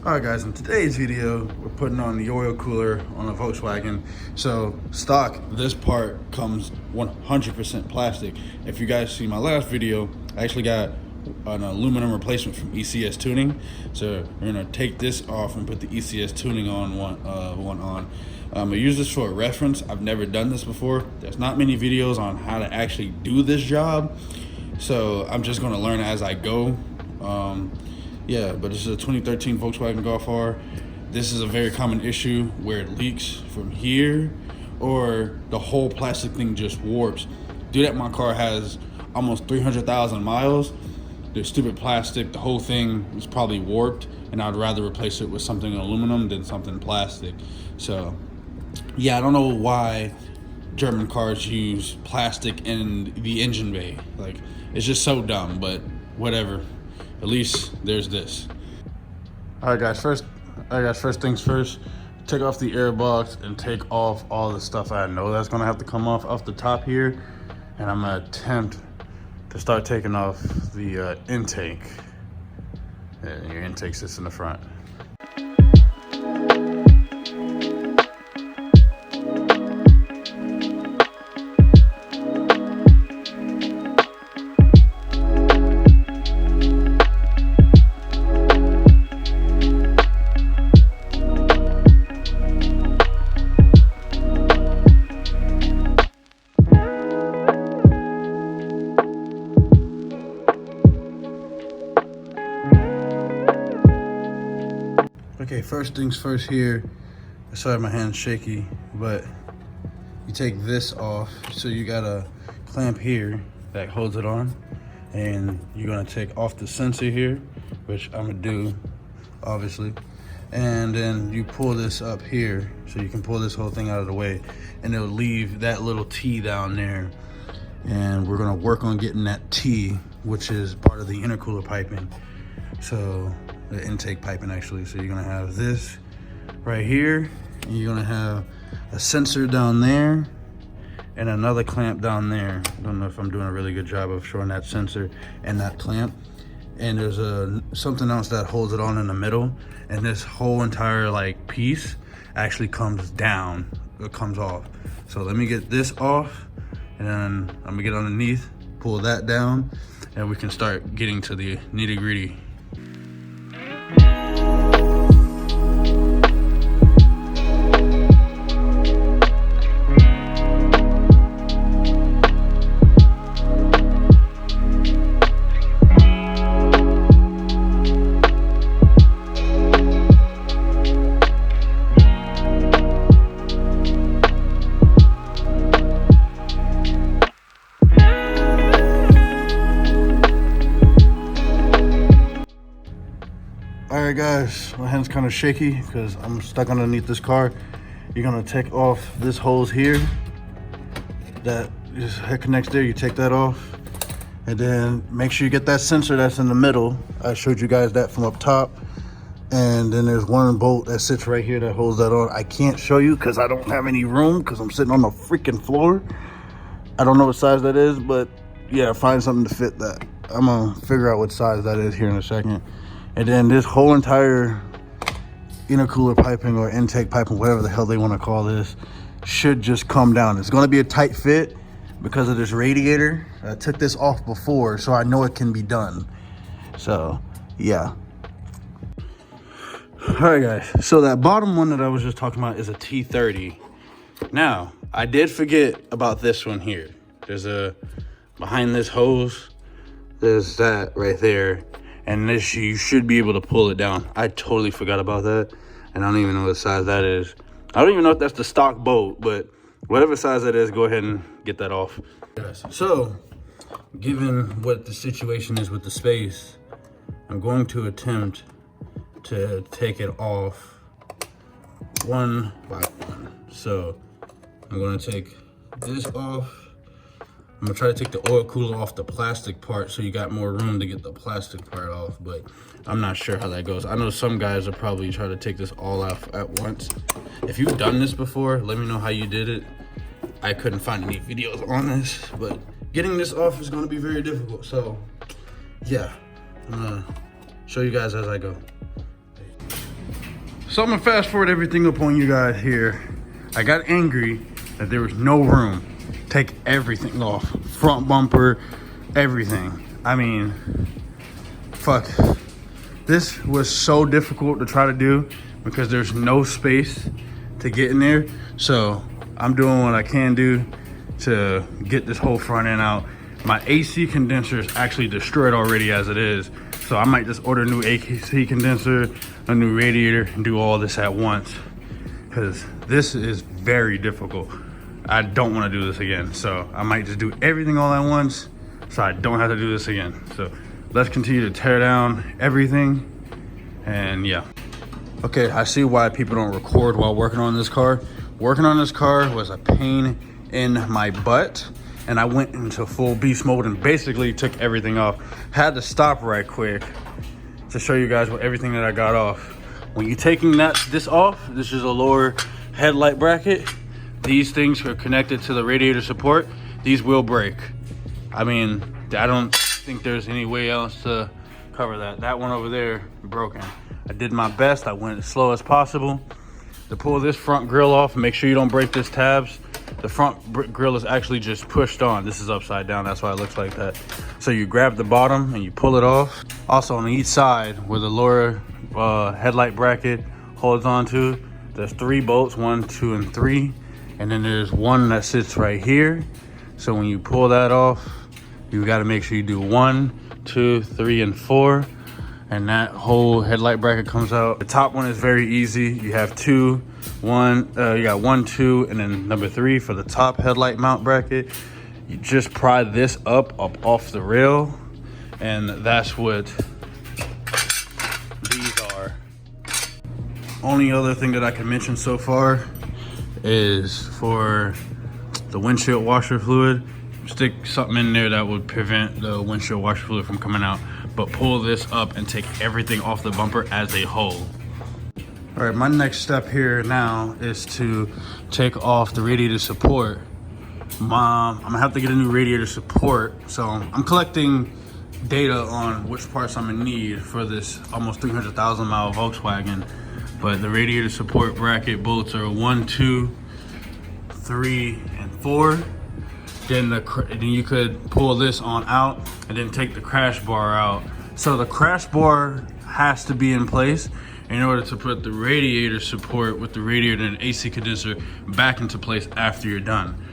Alright guys, in today's video, we're putting on the oil cooler on a Volkswagen. So stock, this part comes 100% plastic. If you guys see my last video, I actually got an aluminum replacement from ECS Tuning. So we're gonna take this off and put the ECS Tuning on one on. I use this for a reference. I've never done this before. There's not many videos on how to actually do this job. So I'm just gonna learn as I go. Yeah, but this is a 2013 Volkswagen Golf R. This is a very common issue where it leaks from here or the whole plastic thing just warps. Due that my car has almost 300,000 miles, the stupid plastic, the whole thing is probably warped, and I'd rather replace it with something aluminum than something plastic. So, yeah, I don't know why German cars use plastic in the engine bay. Like, it's just so dumb, but whatever. At least there's this. All right, guys. First things first. Take off the air box and take off all the stuff I know that's gonna have to come off the top here, and I'm gonna attempt to start taking off the intake. Yeah, your intake sits in the front. Okay, first things first here. Sorry, my hand's shaky, but you take this off. So you got a clamp here that holds it on, and you're gonna take off the sensor here, which I'm gonna do, obviously. And then you pull this up here, so you can pull this whole thing out of the way, and it'll leave that little T down there. And we're gonna work on getting that T, which is part of the intercooler piping. So the intake piping actually. So you're gonna have this right here, and you're gonna have a sensor down there and another clamp down there. I don't know if I'm doing a really good job of showing that sensor and that clamp. And there's something else that holds it on in the middle, and this whole entire like piece actually comes down, it comes off. So let me get this off, and then I'm gonna get underneath, pull that down, and we can start getting to the nitty-gritty. Alright guys, my hand's kind of shaky because I'm stuck underneath this car. You're gonna take off this hose here that just connects there. You take that off, and then make sure you get that sensor that's in the middle. I showed you guys that from up top, and then there's one bolt that sits right here that holds that on. I can't show you because I don't have any room because I'm sitting on the freaking floor. I don't know what size that is, but yeah, find something to fit that. I'm gonna figure out what size that is here in a second. And then this whole entire intercooler piping or intake piping, whatever the hell they want to call this, should just come down. It's going to be a tight fit because of this radiator. I took this off before, so I know it can be done. So, yeah. All right, guys. So that bottom one that I was just talking about is a T30. Now, I did forget about this one here. There's behind this hose, there's that right there. And this, you should be able to pull it down. I totally forgot about that. And I don't even know what size that is. I don't even know if that's the stock bolt, but whatever size that is, go ahead and get that off. So, given what the situation is with the space, I'm going to attempt to take it off one by one. So, I'm gonna take this off. I'm gonna try to take the oil cooler off the plastic part so you got more room to get the plastic part off, but I'm not sure how that goes. I know some guys will probably try to take this all off at once. If you've done this before, let me know how you did it. I couldn't find any videos on this, but getting this off is gonna be very difficult. So yeah, I'm gonna show you guys as I go. So I'm gonna fast forward everything up on you guys here. I got angry that there was no room. Take everything off. Front bumper, everything. I mean, fuck. This was so difficult to try to do because there's no space to get in there. So I'm doing what I can do to get this whole front end out. My AC condenser is actually destroyed already as it is. So I might just order a new AC condenser, a new radiator, and do all this at once. Because this is very difficult. I don't want to do this again. So I might just do everything all at once so I don't have to do this again. So let's continue to tear down everything. And yeah. Okay, I see why people don't record while working on this car. Working on this car was a pain in my butt. And I went into full beast mode and basically took everything off. Had to stop right quick to show you guys what everything that I got off. When you're taking this off, this is a lower headlight bracket. These things are connected to the radiator support. These will break. I mean, I don't think there's any way else to cover that. That one over there, broken. I did my best. I went as slow as possible to pull this front grille off. Make sure you don't break this tabs. The front grille is actually just pushed on. This is upside down, that's why it looks like that. So you grab the bottom and you pull it off. Also on each side where the lower headlight bracket holds onto, there's 3 bolts, 1, 2, and 3. And then there's one that sits right here. So when you pull that off, you gotta make sure you do 1, 2, 3, and 4. And that whole headlight bracket comes out. The top one is very easy. You have 2, 1, you got 1, 2, and then number 3 for the top headlight mount bracket. You just pry this up off the rail, and that's what these are. Only other thing that I can mention so far is for the windshield washer fluid. Stick something in there that would prevent the windshield washer fluid from coming out, but pull this up and take everything off the bumper as a whole. All right, my next step here now is to take off the radiator support. I'm gonna have to get a new radiator support. So I'm collecting data on which parts I'm gonna need for this almost 300,000 mile Volkswagen. But the radiator support bracket bolts are 1, 2, 3, and 4. Then you could pull this on out and then take the crash bar out. So the crash bar has to be in place in order to put the radiator support with the radiator and AC condenser back into place after you're done.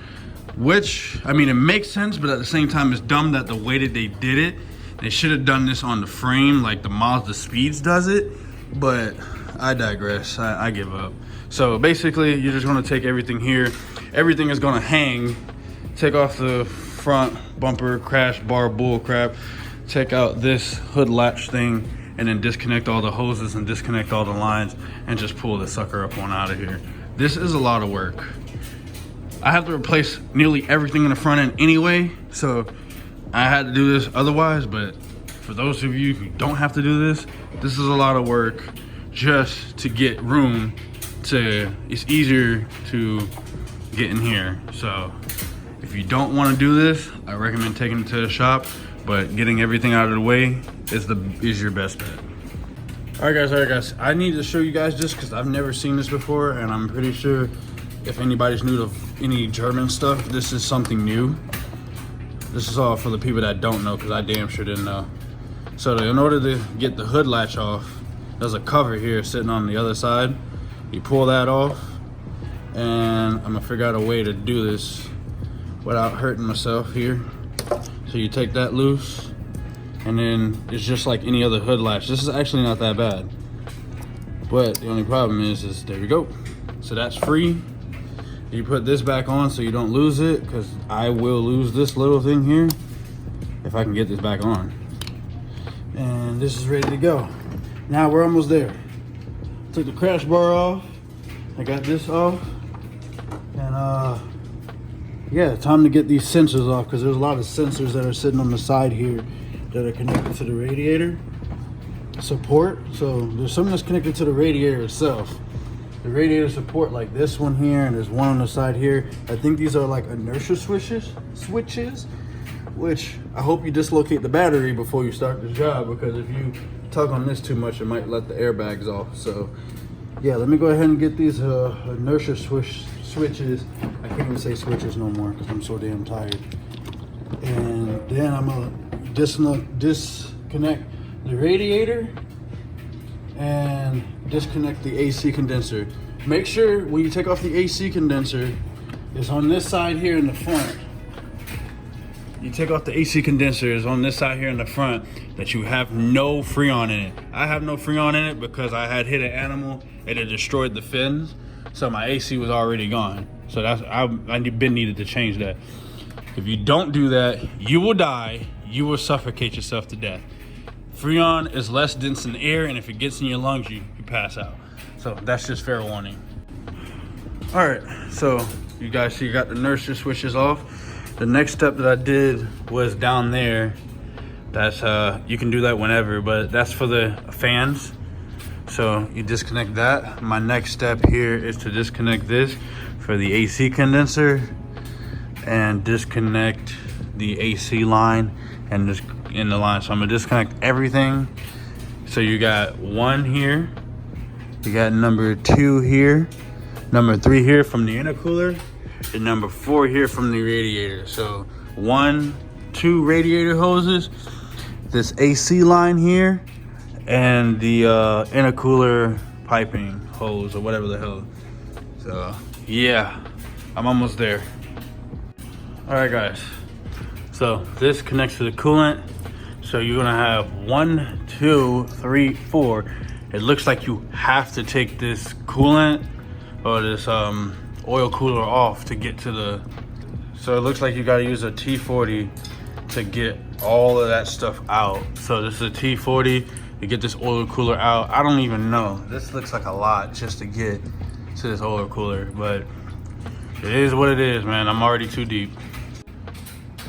Which, I mean, it makes sense, but at the same time, it's dumb that the way that they did it. They should have done this on the frame like the Mazda Speeds does it, but I digress, I give up. So basically, you're just gonna take everything here. Everything is gonna hang. Take off the front bumper, crash bar, bull crap. Take out this hood latch thing, and then disconnect all the hoses and disconnect all the lines and just pull the sucker up on out of here. This is a lot of work. I have to replace nearly everything in the front end anyway, so I had to do this otherwise, but for those of you who don't have to do this, this is a lot of work just to get room to, it's easier to get in here. So if you don't want to do this, I recommend taking it to the shop, but getting everything out of the way is your best bet. All right guys, I need to show you guys this because I've never seen this before, and I'm pretty sure if anybody's new to any German stuff, this is something new. This is all for the people that don't know, because I damn sure didn't know. So in order to get the hood latch off, there's a cover here sitting on the other side. You pull that off, and I'm gonna figure out a way to do this without hurting myself here. So you take that loose, and then it's just like any other hood latch. This is actually not that bad, but the only problem is there you go. So that's free. You put this back on so you don't lose it, because I will lose this little thing here if I can get this back on. And this is ready to go. Now we're almost there. Took the crash bar off. I got this off. And yeah, time to get these sensors off, because there's a lot of sensors that are sitting on the side here that are connected to the radiator support. So there's something that's connected to the radiator itself. The radiator support, like this one here, and there's one on the side here. I think these are like inertia switches, which I hope you dislocate the battery before you start this job, because if you tug on this too much, it might let the airbags off. So yeah, let me go ahead and get these inertia switches. I can't even say switches no more because I'm so damn tired. And then I'm gonna disconnect the radiator and disconnect the AC condenser. Make sure when you take off the AC condenser, it's on this side here in the front. You take off the AC condenser, is on this side here in the front, that you have no Freon in it. I have no Freon in it because I had hit an animal and it destroyed the fins. So my AC was already gone. So that's, I've been needed to change that. If you don't do that, you will die. You will suffocate yourself to death. Freon is less dense than air, and if it gets in your lungs, you pass out. So that's just fair warning. All right, so you guys see you got the inertia switches off. The next step that I did was down there. That's you can do that whenever, but that's for the fans. So you disconnect that. My next step here is to disconnect this for the AC condenser and disconnect the AC line and just in the line. So I'm gonna disconnect everything. So you got 1 here, you got number 2 here, number 3 here from the intercooler, and number 4 here from the radiator. So 1, 2 radiator hoses, this AC line here, and the intercooler piping hose or whatever the hell. So yeah, I'm almost there. All right guys, so this connects to the coolant. So you're gonna have 1, 2, 3, 4. It looks like you have to take this coolant or this oil cooler off to get to the, so it looks like you gotta use a T40 to get all of that stuff out. So this is a T40 to get this oil cooler out. I don't even know. This looks like a lot just to get to this oil cooler, but it is what it is, man. I'm already too deep.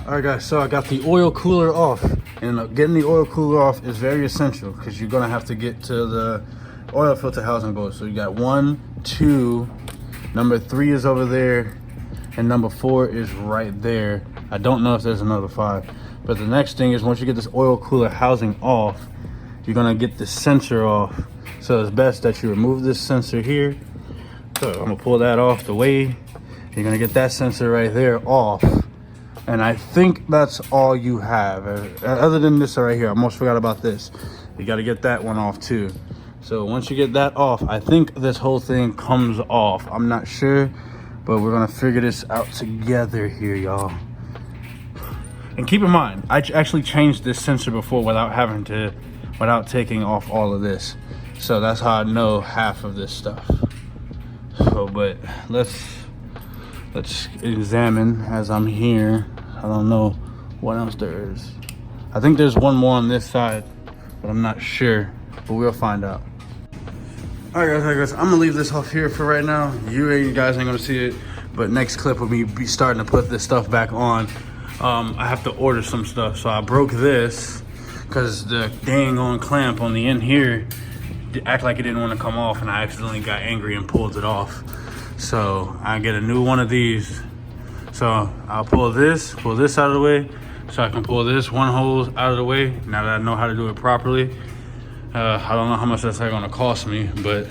All right guys, so I got the oil cooler off, and getting the oil cooler off is very essential because you're gonna have to get to the oil filter housing bolt. So you got 1, 2, number 3 is over there, and number 4 is right there. I don't know if there's another 5, but the next thing is once you get this oil cooler housing off, you're gonna get the sensor off. So it's best that you remove this sensor here. So I'm gonna pull that off the way. You're gonna get that sensor right there off. And I think that's all you have. Other than this right here, I almost forgot about this. You gotta get that one off too. So once you get that off, I think this whole thing comes off. I'm not sure, but we're gonna figure this out together here, y'all. And keep in mind, I actually changed this sensor before without taking off all of this. So that's how I know half of this stuff. So, but let's examine as I'm here. I don't know what else there is. I think there's one more on this side, but I'm not sure, but we'll find out. All right guys, I'm gonna leave this off here for right now. You guys ain't gonna see it, but next clip will be starting to put this stuff back on. I have to order some stuff, so I broke this because the dang on clamp on the end here act like it didn't want to come off, and I accidentally got angry and pulled it off. So I get a new one of these. So I'll pull this out of the way so I can pull this one hose out of the way now that I know how to do it properly. I don't know how much that's gonna cost me, but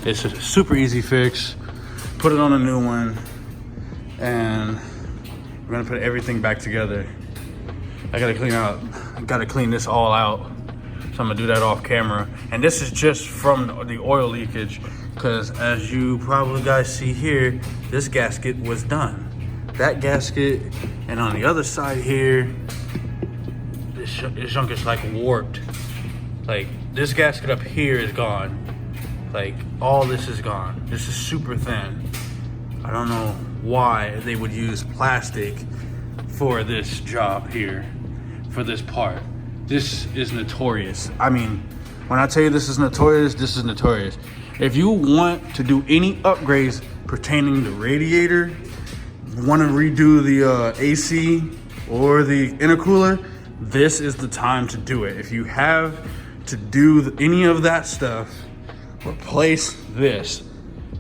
it's a super easy fix. Put it on a new one, and we're gonna put everything back together. I gotta clean this all out. So I'm gonna do that off camera. And this is just from the oil leakage, because as you probably guys see here, this gasket was done. That gasket, and on the other side here, this junk is like warped. Like this gasket up here is gone. Like all this is gone. This is super thin. I don't know why they would use plastic for this job here, for this part. This is notorious. I mean, when I tell you this is notorious, this is notorious. If you want to do any upgrades pertaining to radiator, want to redo the AC or the intercooler, this is the time to do it. If you have to do any of that stuff, replace this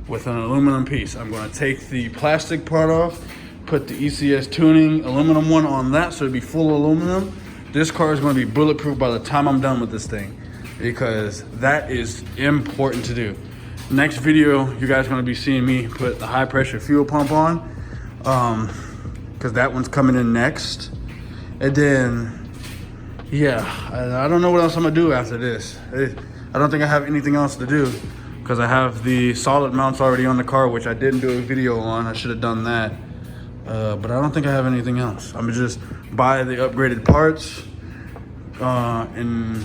with an aluminum piece. I'm going to take the plastic part off, put the ECS tuning aluminum one on that so it'll be full aluminum. This car is going to be bulletproof by the time I'm done with this thing, because that is important to do. next video, you guys are gonna be seeing me put the high pressure fuel pump on, because that one's coming in next. And then, yeah, I don't know what else I'm gonna do after this. I don't think I have anything else to do, because I have the solid mounts already on the car, which I didn't do a video on. I should have done that. But I don't think I have anything else. I'm gonna just buy the upgraded parts. In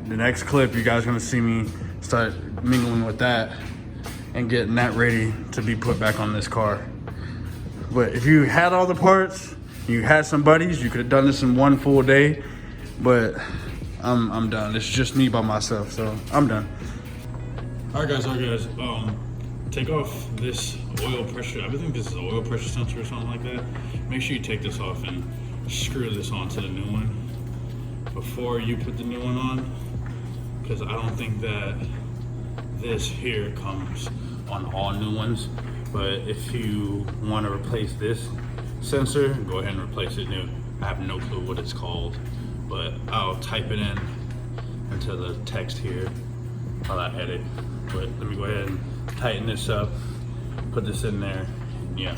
the next clip, you guys are gonna see me start mingling with that and getting that ready to be put back on this car. But if you had all the parts, you had some buddies, you could have done this in one full day. But I'm done. It's just me by myself, so I'm done. All right, guys. Take off this oil pressure. I think this is an oil pressure sensor or something like that. Make sure you take this off and screw this onto the new one before you put the new one on, because I don't think that this here comes on all new ones. But if you want to replace this sensor, go ahead and replace it new. I have no clue what it's called, but I'll type it in into the text here while I edit. But let me go ahead and tighten this up, put this in there, yeah.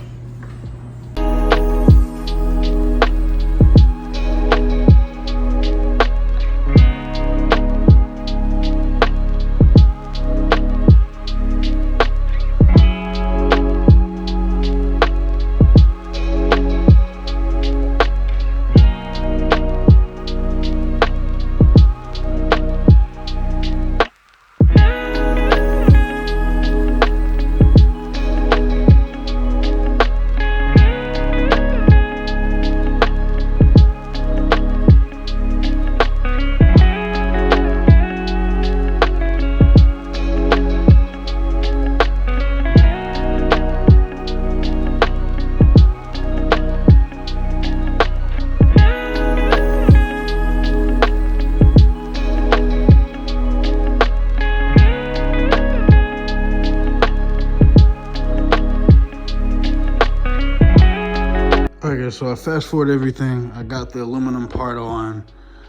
Okay, so I fast forward everything. I got the aluminum part on.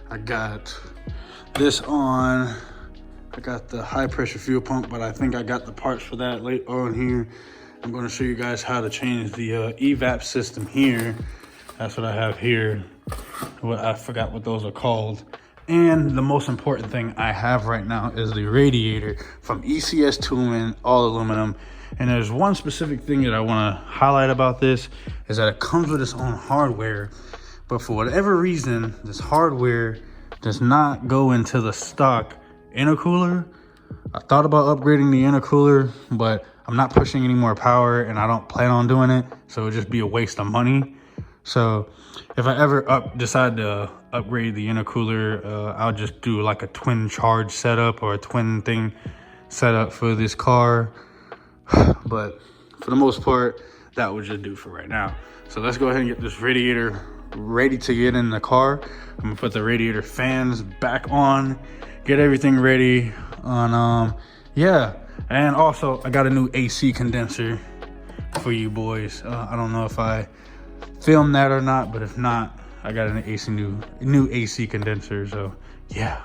I got this on. I got the high pressure fuel pump, but I think I got the parts for that later on here. I'm gonna show you guys how to change the evap system here. That's what I have here. I forgot what those are called. And the most important thing I have right now is the radiator from ECS Tooling, all aluminum. And there's one specific thing that I want to highlight about this, is that it comes with its own hardware, but for whatever reason, this hardware does not go into the stock intercooler. I thought about upgrading the intercooler, but I'm not pushing any more power and I don't plan on doing it, so it would just be a waste of money. So if I ever decide to upgrade the intercooler, I'll just do like a twin charge setup or a twin thing setup for this car. But for the most part, that would just do for right now. So let's go ahead and get this radiator ready to get in the car. I'm gonna put the radiator fans back on, get everything ready on, yeah. And also I got a new AC condenser for you boys. I don't know if I filmed that or not, but if not, I got an new AC condenser, so yeah.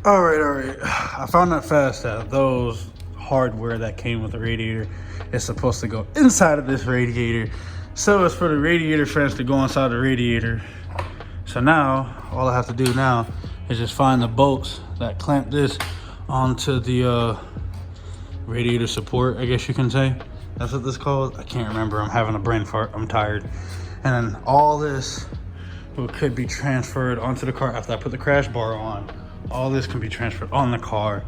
All right. I found out fast that those hardware that came with the radiator is supposed to go inside of this radiator, so it's for the radiator fans to go inside the radiator. So now all I have to do now is just find the bolts that clamp this onto the radiator support, I guess you can say. That's what this is called. I can't remember. I'm having a brain fart. I'm tired. And then all this could be transferred onto the car after I put the crash bar on. All this can be transferred on the car.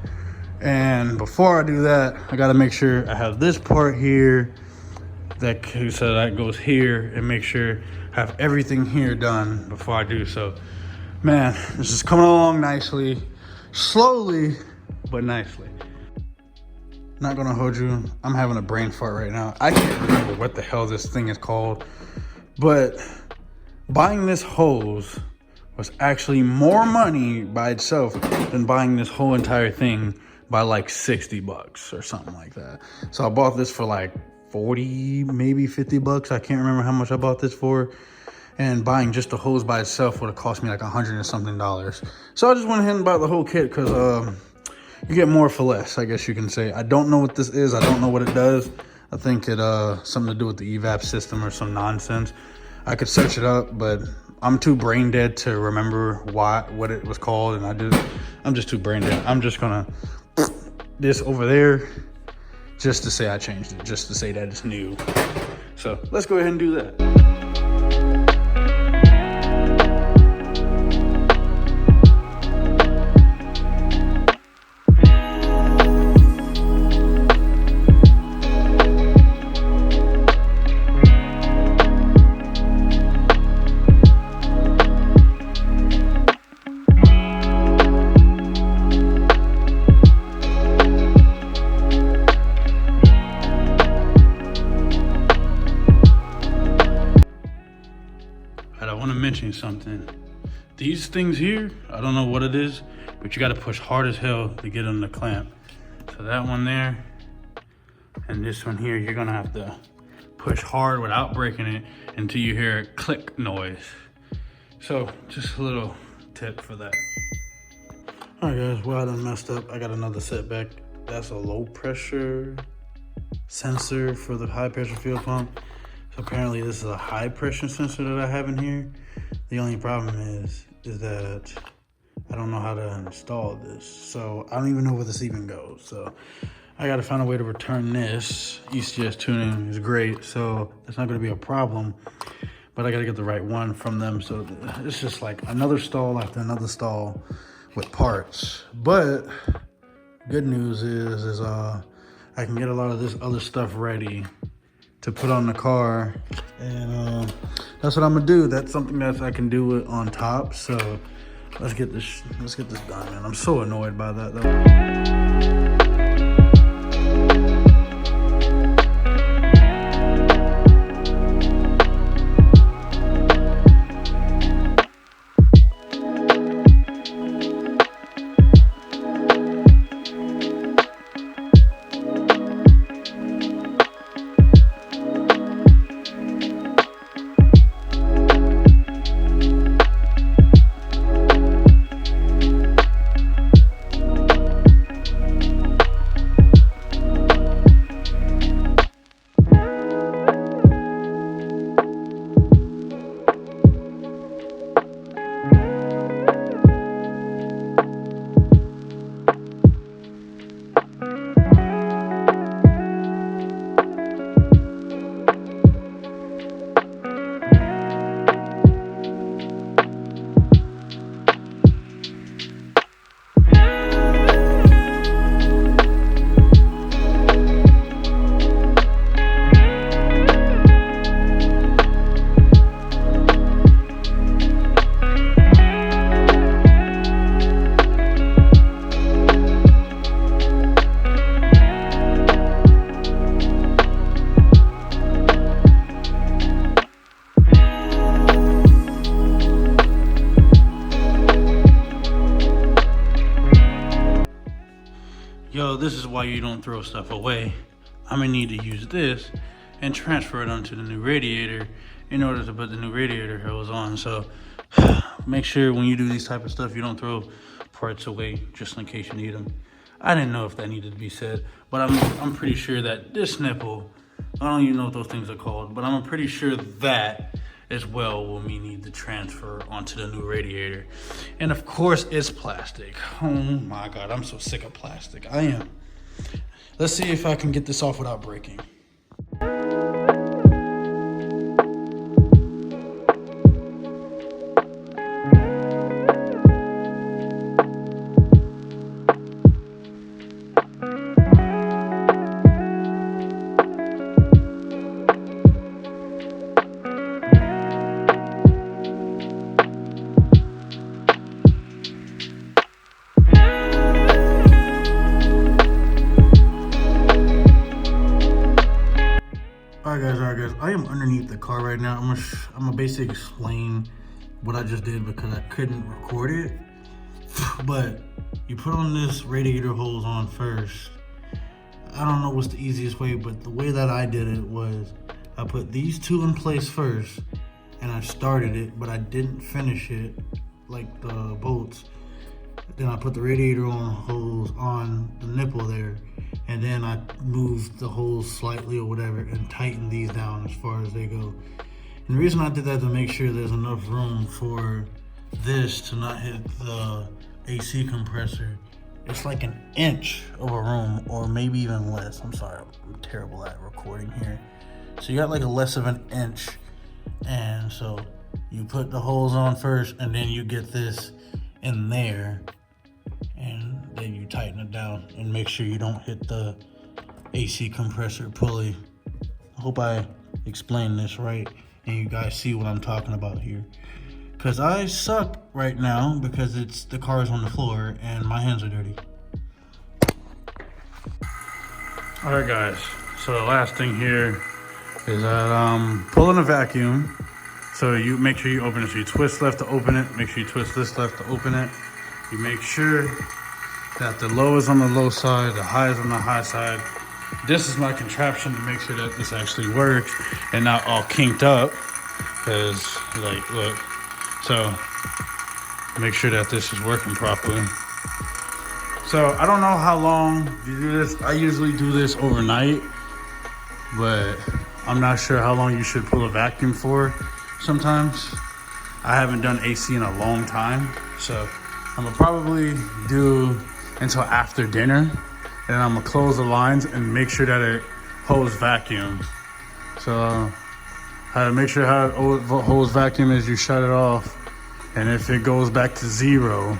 And before I do that, I gotta make sure I have this part here so that goes here, and make sure I have everything here done before I do so. Man, this is coming along nicely, slowly, but nicely. Not gonna hold you, I'm having a brain fart right now. I can't remember what the hell this thing is called, but buying this hose was actually more money by itself than buying this whole entire thing by like 60 bucks or something like that. So I bought this for like 40, maybe 50 bucks. I can't remember how much I bought this for. And buying just the hose by itself would have cost me like $100 and something. So I just went ahead and bought the whole kit because you get more for less, I guess you can say. I don't know what this is. I don't know what it does. I think it something to do with the evap system or some nonsense. I could search it up, but I'm too brain dead to remember what it was called, and I'm just too brain dead. I'm just gonna this over there just to say I changed it, just to say that it's new. So let's go ahead and do that. Mention something. These things here, I don't know what it is, but you got to push hard as hell to get them to clamp. So that one there and this one here, you're gonna have to push hard without breaking it until you hear a click noise. So just a little tip for that. All right guys, well, I done messed up. I got another setback. That's a low pressure sensor for the high pressure fuel pump. So apparently this is a high pressure sensor that I have in here. The only problem is that I don't know how to install this. So I don't even know where this even goes. So I gotta find a way to return this. ECS tuning is great, so that's not gonna be a problem, but I gotta get the right one from them. So it's just like another stall after another stall with parts. But good news is I can get a lot of this other stuff ready to put on the car, and that's what I'm gonna do. That's something that I can do it on top. So let's get this done, man. I'm so annoyed by that though. Yo, this is why you don't throw stuff away. I'm gonna need to use this and transfer it onto the new radiator in order to put the new radiator hose on. So make sure when you do these type of stuff, you don't throw parts away just in case you need them. I didn't know if that needed to be said, but I'm pretty sure that this nipple, I don't even know what those things are called, but I'm pretty sure that as well will need to transfer onto the new radiator. And of course it's plastic. Oh my God, I'm so sick of plastic. I am. Let's see if I can get this off without breaking. Alright guys, I am underneath the car right now. I'm gonna basically explain what I just did because I couldn't record it. But you put on this radiator hose on first. I don't know what's the easiest way, but the way that I did it was I put these two in place first and I started it, but I didn't finish it, like the bolts. Then I put the radiator on hose on the nipple there, and then I moved the hose slightly or whatever and tightened these down as far as they go. And the reason I did that to make sure there's enough room for this to not hit the AC compressor. It's like an inch of a room, or maybe even less. I'm sorry, I'm terrible at recording here. So you got like a less of an inch, and so you put the hose on first, and then you get this in there, and then you tighten it down and make sure you don't hit the AC compressor pulley. I hope I explained this right and you guys see what I'm talking about here, because I suck right now because the car's on the floor and my hands are dirty. All right guys, so the last thing here is that pulling a vacuum. So you make sure you open it. So you twist left to open it. Make sure you twist this left to open it. You make sure that the low is on the low side, the high is on the high side. This is my contraption to make sure that this actually works and not all kinked up. Because, like, look. So make sure that this is working properly. So I don't know how long you do this. I usually do this overnight, but I'm not sure how long you should pull a vacuum for. Sometimes I haven't done AC in a long time, so I'm gonna probably do until after dinner, and I'm gonna close the lines and make sure that it holds vacuum. So how to make sure how it holds vacuum is you shut it off, and if it goes back to 0,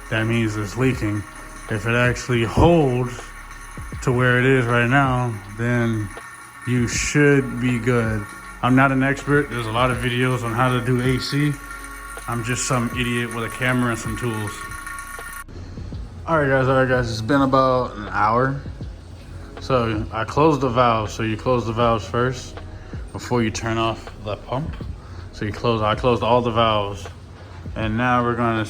that means it's leaking. If it actually holds to where it is right now, then you should be good. I'm not an expert. There's a lot of videos on how to do AC. I'm just some idiot with a camera and some tools. All right guys, it's been about an hour. So I closed the valves. So you close the valves first before you turn off the pump. So I closed all the valves. And now we're gonna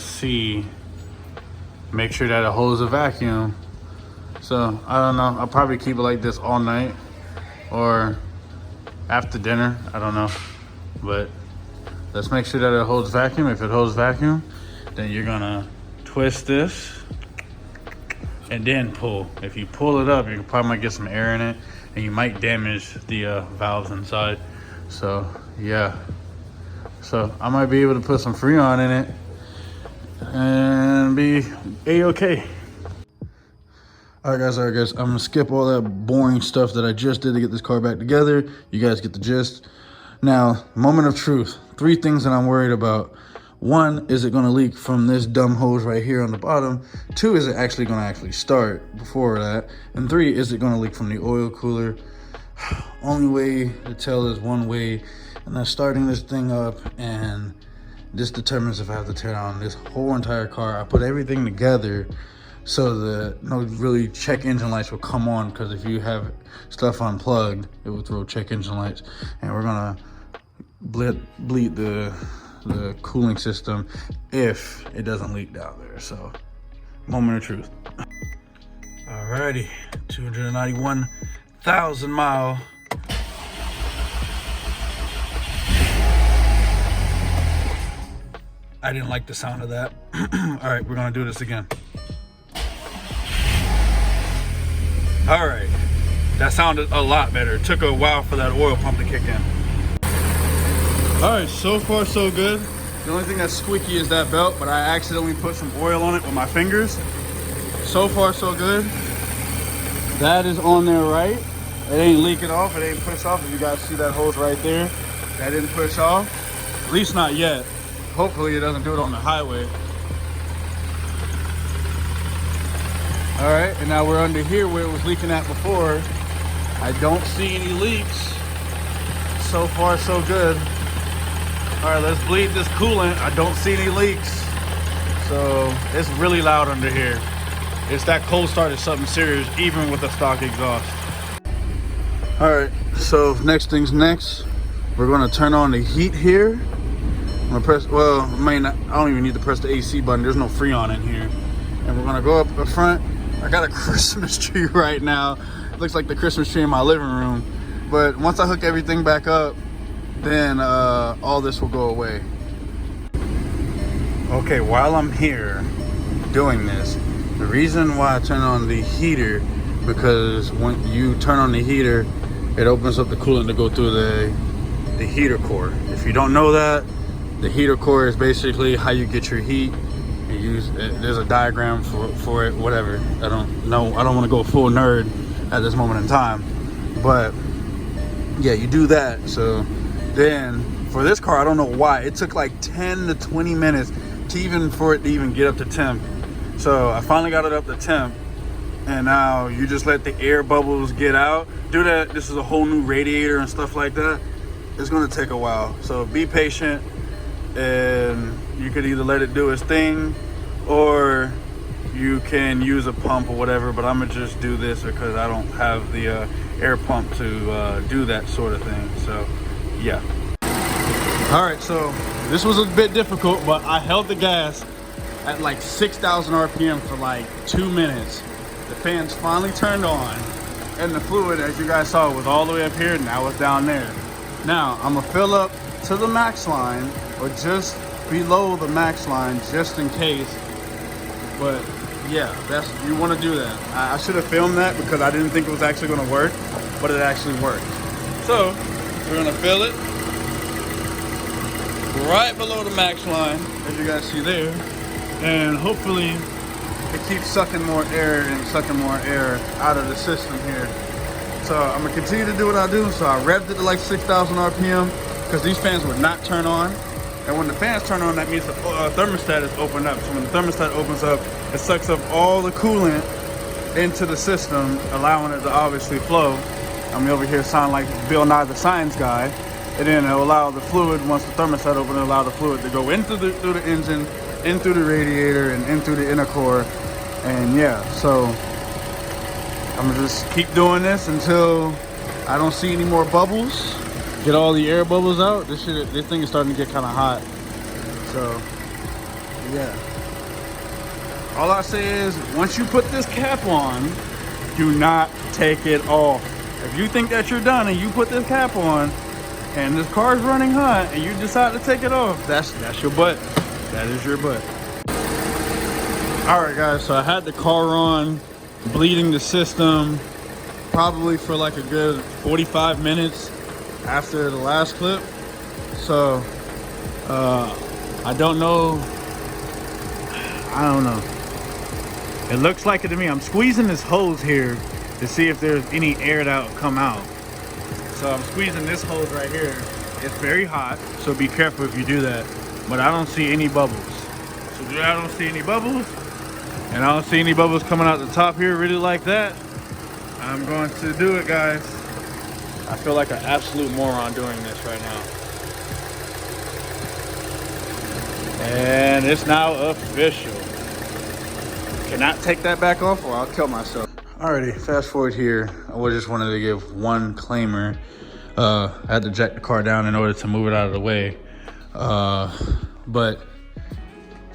make sure that it holds a vacuum. So I don't know, I'll probably keep it like this all night or after dinner, I don't know. But let's make sure that it holds vacuum. If it holds vacuum, then you're gonna twist this and then pull. If you pull it up, you probably might get some air in it and you might damage the valves inside. So yeah, so I might be able to put some Freon in it and be a-okay. All right guys, I'm gonna skip all that boring stuff that I just did to get this car back together. You guys get the gist. Now, moment of truth. 3 things that I'm worried about. 1, is it gonna leak from this dumb hose right here on the bottom? 2, is it actually gonna start before that? And 3, is it gonna leak from the oil cooler? Only way to tell is one way, and that's starting this thing up, and this determines if I have to tear down this whole entire car. I put everything together so that no really check engine lights will come on, because if you have stuff unplugged, it will throw check engine lights. And we're gonna bleed the cooling system if it doesn't leak down there. So moment of truth. Alrighty, 291,000 mile. I didn't like the sound of that. All right, we're gonna do this again. All right, that sounded a lot better. It took a while for that oil pump to kick in. All right, so far so good. The only thing that's squeaky is that belt, but I accidentally put some oil on it with my fingers. So far so good. That is on there right. It ain't leaking off, it ain't pushed off. If you guys see that hose right there, that didn't push off. At least not yet. Hopefully it doesn't do it on the highway. All right, and now we're under here where it was leaking at before. I don't see any leaks. So far, so good. All right, let's bleed this coolant. I don't see any leaks. So it's really loud under here. It's that cold start is something serious, even with the stock exhaust. All right, so next thing's next. We're gonna turn on the heat here. I'm gonna press, well, I don't even need to press the AC button. There's no Freon in here. And we're gonna go up the front. I got a Christmas tree right now. It looks like the Christmas tree in my living room. But once I hook everything back up, then all this will go away. Okay, while I'm here, doing this. The reason why I turn on the heater, because when you turn on the heater, it opens up the coolant to go through the heater core. If you don't know that, the heater core is basically how you get your heat. You use there's a diagram for it, whatever. I don't know. I don't want to go full nerd at this moment in time, but yeah, you do that. So then for this car, I don't know why it took like 10 to 20 minutes for it to even get up to temp. So I finally got it up to temp, and now you just let the air bubbles get out. Do that. This is a whole new radiator and stuff like that. It's gonna take a while, so be patient, and you could either let it do its thing or you can use a pump or whatever, but I'm gonna just do this because I don't have the air pump to do that sort of thing. So yeah. All right, so this was a bit difficult, but I held the gas at like 6,000 RPM for like 2 minutes. The fans finally turned on, and the fluid, as you guys saw, was all the way up here. Now it's down there. Now I'm gonna fill up to the max line or just below the max line, just in case. But yeah, you want to do that. I should have filmed that because I didn't think it was actually going to work, but it actually worked. So we're going to fill it right below the max line, as you guys see there, and hopefully it keeps sucking more air out of the system here. So I'm gonna continue to do what I do. So I revved it to like 6,000 RPM because these fans would not turn on. And when the fans turn on, that means the thermostat is opened up. So when the thermostat opens up, it sucks up all the coolant into the system, allowing it to obviously flow. I'm over here sound like Bill Nye the Science Guy. And then it'll allow the fluid, once the thermostat opens, it'll allow the fluid to go through the engine, in through the radiator, and in through the inner core. And yeah, so I'm gonna just keep doing this until I don't see any more bubbles. Get all the air bubbles out. This thing is starting to get kind of hot. So yeah, all I say is, once you put this cap on, do not take it off. If you think that you're done and you put this cap on and this car's running hot and you decide to take it off, that's your butt. That is your butt. All right, guys, so I had the car on, bleeding the system, probably for like a good 45 minutes after the last clip. So I don't know. It looks like it to me. I'm squeezing this hose here to see if there's any air that will come out. So I'm squeezing this hose right here. It's very hot, so be careful if you do that. But I don't see any bubbles. So I don't see any bubbles, and I don't see any bubbles coming out the top here really like that. I'm going to do it, guys. I feel like an absolute moron doing this right now. And it's now official. Cannot take that back off or I'll kill myself. Alrighty, fast forward here. I just wanted to give one claimer. I had to jack the car down in order to move it out of the way. But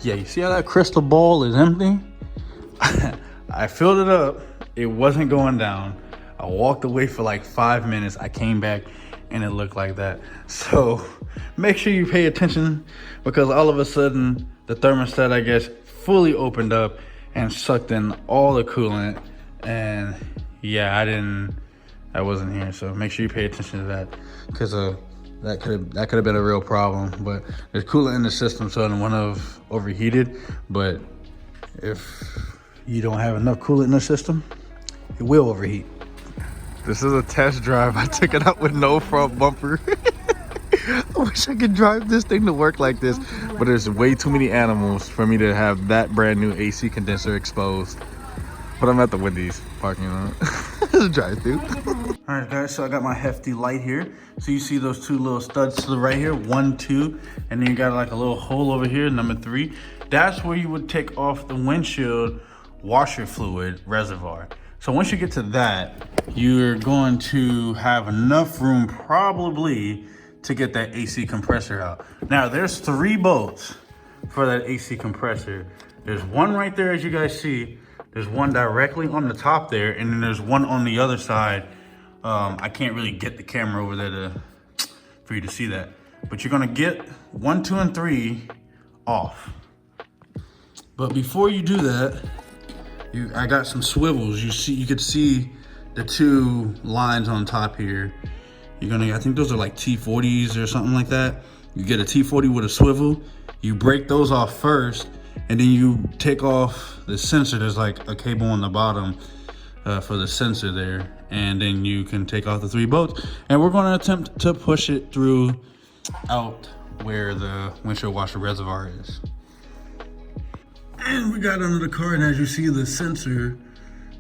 yeah, you see how that crystal ball is empty? I filled it up. It wasn't going down. I walked away for like 5 minutes. I came back and it looked like that. So make sure you pay attention, because all of a sudden the thermostat, I guess, fully opened up and sucked in all the coolant. And yeah, I wasn't here. So make sure you pay attention to that, because that could have been a real problem. But there's coolant in the system, so it wouldn't have overheated. But if you don't have enough coolant in the system, it will overheat. This is a test drive. I took it out with no front bumper. I wish I could drive this thing to work like this, but there's way too many animals for me to have that brand new AC condenser exposed. But I'm at the Wendy's parking lot. It's a drive-through. All right, guys, so I got my hefty light here. So you see those two little studs to the right here, 1, 2, and then you got like a little hole over here, number 3. That's where you would take off the windshield washer fluid reservoir. So once you get to that, you're going to have enough room probably to get that AC compressor out. Now there's 3 bolts for that AC compressor. There's one right there, as you guys see. There's one directly on the top there, and then there's one on the other side. I can't really get the camera over there for you to see that. But you're gonna get 1, 2, and 3 off. But before you do that, I got some swivels. You could see the two lines on top here. I think those are like T40s or something like that. You get a T40 with a swivel, you break those off first, and then you take off the sensor. There's like a cable on the bottom for the sensor there. And then you can take off the 3 bolts. And we're gonna attempt to push it through out where the windshield washer reservoir is. And we got under the car, and as you see, the sensor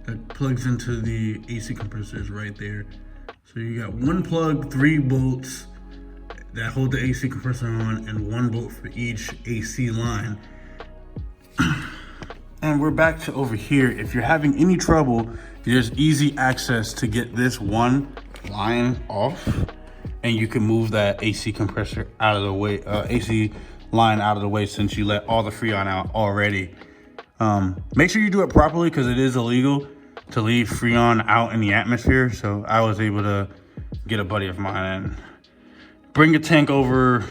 that plugs into the AC compressor is right there. So you got 1 plug, 3 bolts that hold the AC compressor on, and 1 bolt for each AC line. And we're back to over here. If you're having any trouble, there's easy access to get this one line off, and you can move that AC compressor out of the way, AC line out of the way, since you let all the Freon out already. Make sure you do it properly, because it is illegal to leave Freon out in the atmosphere. So I was able to get a buddy of mine and bring a tank over,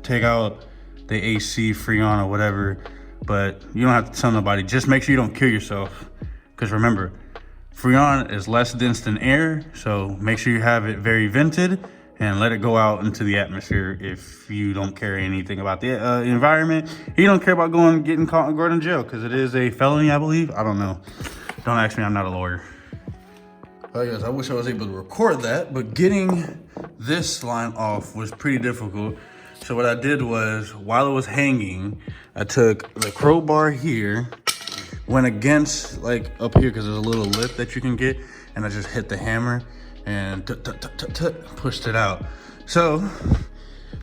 take out the AC Freon or whatever, but you don't have to tell nobody. Just make sure you don't kill yourself, because remember, Freon is less dense than air, so make sure you have it very vented and let it go out into the atmosphere. If you don't care anything about the environment, you don't care about getting caught and going to jail, because it is a felony, I believe. I don't know. Don't ask me, I'm not a lawyer. Oh yes, I wish I was able to record that, but getting this line off was pretty difficult. So what I did was, while it was hanging, I took the crowbar here, went against, like up here, because there's a little lip that you can get, and I just hit the hammer and pushed it out. So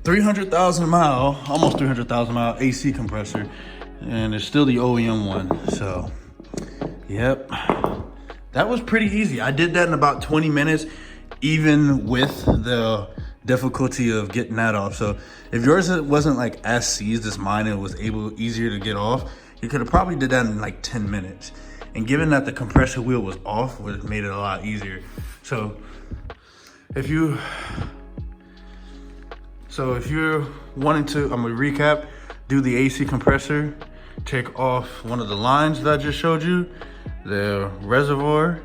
300,000 mile, almost 300,000 mile AC compressor, and it's still the OEM one. So yep, that was pretty easy. I did that in about 20 minutes, even with the difficulty of getting that off. So if yours wasn't like as seized as mine and was easier to get off, you could have probably did that in like 10 minutes. And given that the compressor wheel was off, it made it a lot easier. So if you're wanting to, I'm gonna recap, do the AC compressor, take off one of the lines that I just showed you, the reservoir,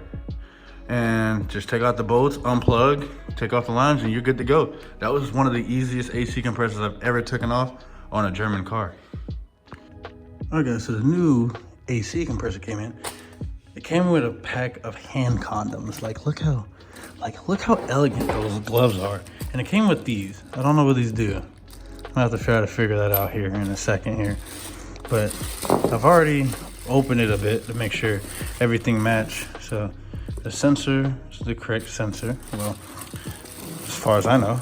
and just take out the bolts, unplug, take off the lines, and you're good to go. That was one of the easiest AC compressors I've ever taken off on a German car. All right guys, so the new AC compressor came in. It came with a pack of hand condoms. Look how elegant those gloves are. And it came with these. I don't know what these do. I'm gonna have to try to figure that out here in a second here. But I've already opened it a bit to make sure everything match. So the sensor is the correct sensor, well, as far as I know.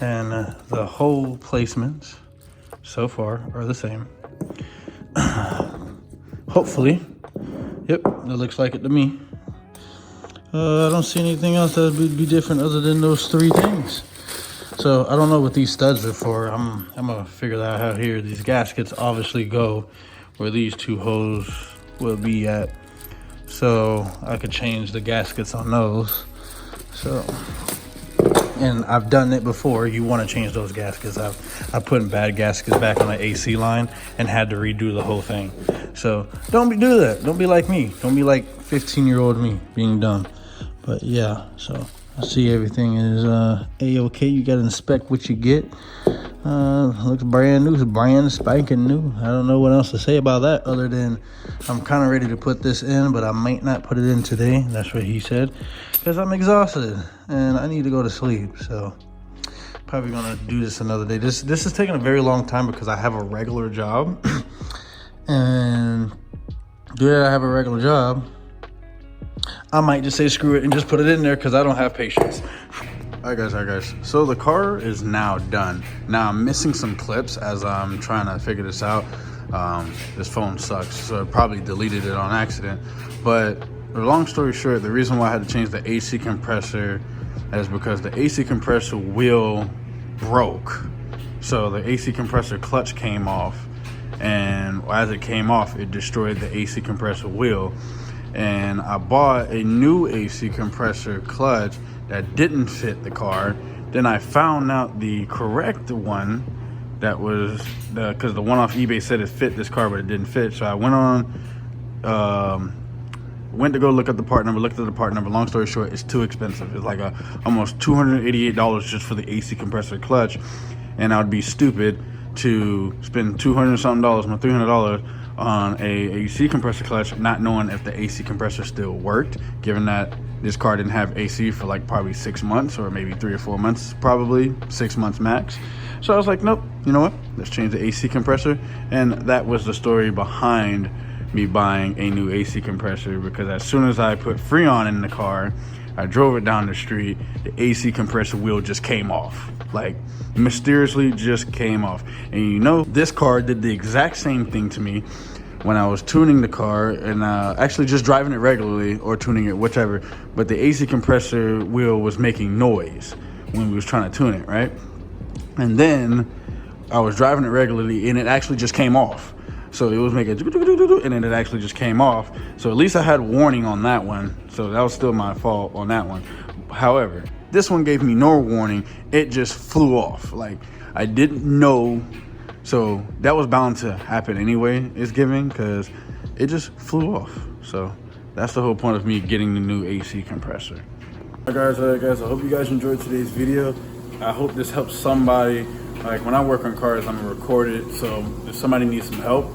And the hole placements so far are the same. Hopefully. Yep, that looks like it to me. I don't see anything else that would be different other than those 3 things. So I don't know what these studs are for. I'm gonna figure that out here. These gaskets obviously go where these 2 holes will be at. So I could change the gaskets on those. So, and I've done it before. You want to change those gaskets. I put bad gaskets back on the AC line and had to redo the whole thing. So don't do that. Don't be like me. Don't be like 15-year-old me being dumb. But yeah, so I see everything is A-okay. You gotta inspect what you get. Looks brand new, it's brand spanking new. I don't know what else to say about that other than I'm kind of ready to put this in, but I might not put it in today. That's what he said, because I'm exhausted and I need to go to sleep. So probably gonna do this another day. This is taking a very long time because I have a regular job. And yeah, I have a regular job. I might just say screw it and just put it in there because I don't have patience. All right guys, so the car is now done. Now I'm missing some clips as I'm trying to figure this out. This phone sucks, so I probably deleted it on accident. But the long story short, the reason why I had to change the AC compressor is because the AC compressor wheel broke. So the AC compressor clutch came off, and as it came off, it destroyed the AC compressor wheel. And I bought a new AC compressor clutch that didn't fit the car. Then I found out the correct one that was because the one off eBay said it fit this car, but it didn't fit. So I went on, went to go look at the part number, looked at the part number. Long story short, it's too expensive. It's like almost $288 just for the AC compressor clutch, and I would be stupid to spend $200 something, $300 on a AC compressor clutch, not knowing if the AC compressor still worked, given that this car didn't have AC for like probably 6 months, or maybe 3 or 4 months, probably 6 months max. So I was like, nope, you know what, let's change the AC compressor. And that was the story behind me buying a new AC compressor, because as soon as I put Freon in the car, I drove it down the street, the AC compressor wheel just came off. Like, mysteriously just came off. And you know, this car did the exact same thing to me when I was tuning the car, and actually just driving it regularly or tuning it, whichever. But the AC compressor wheel was making noise when we was trying to tune it, right? And then I was driving it regularly, and it actually just came off. So it was making, and then it actually just came off. So at least I had warning on that one. So that was still my fault on that one. However, this one gave me no warning. It just flew off. Like, I didn't know. So that was bound to happen anyway, it's giving, because it just flew off. So that's the whole point of me getting the new AC compressor. All right, guys, I hope you guys enjoyed today's video. I hope this helps somebody. Like, when I work on cars, I'm gonna record it, so if somebody needs some help,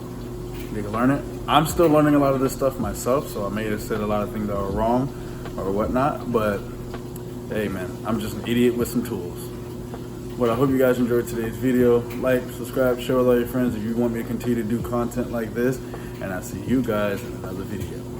they can learn it. I'm still learning a lot of this stuff myself, so I may have said a lot of things that are wrong or whatnot, but hey man, I'm just an idiot with some tools. Well, I hope you guys enjoyed today's video. Like, subscribe, share with all your friends if you want me to continue to do content like this, and I'll see you guys in another video.